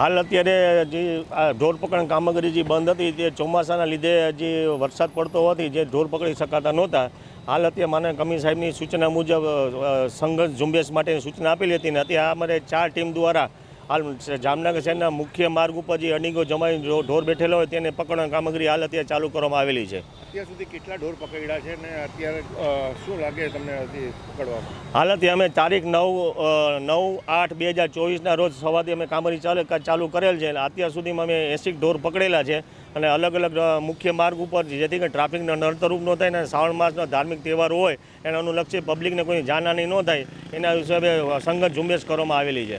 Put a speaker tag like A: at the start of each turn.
A: હાલ અત્યારે જે આ ઢોર પકડ કામગીરી જે બંધ હતી તે ચોમાસાના લીધે જે વરસાદ પડતો હોવાથી જે ઢોર પકડી શકાતા નહોતા. હાલ અત્યારે માનનીય કમિશનર સાહેબની સૂચના મુજબ સંઘર્ષ ઝુંબેશ માટેની સૂચના આપેલી હતી ને અત્યારે અમારે 4 ટીમ દ્વારા હાલ જામનગર શહેરના મુખ્ય માર્ગ ઉપર જે અડીંગો જમાઈ ઢોર બેઠેલો હોય તેને પકડવાની કામગીરી હાલ અત્યારે ચાલુ કરવામાં આવેલી છે.
B: અત્યાર સુધી કેટલા ઢોર પકડ્યા છે ને અત્યારે શું લાગે તમને પકડવામાં?
A: હાલ અત્યારે અમે તારીખ 9/8/2024ના રોજ સવારથી અમે કામગીરી ચાલુ કરેલ છે. અત્યાર સુધીમાં અમે 80 ઢોર પકડેલા છે અને અલગ અલગ મુખ્ય માર્ગ ઉપર જેથી કરીને ટ્રાફિકનો નડતરરૂપ ન થાય ને શ્રાવણ માસનો ધાર્મિક તહેવાર હોય એના અનુલક્ષી પબ્લિકને કોઈ જાનહાની ન થાય એના હિસાબે સંઘર્ષ ઝુંબેશ કરવામાં આવેલી છે.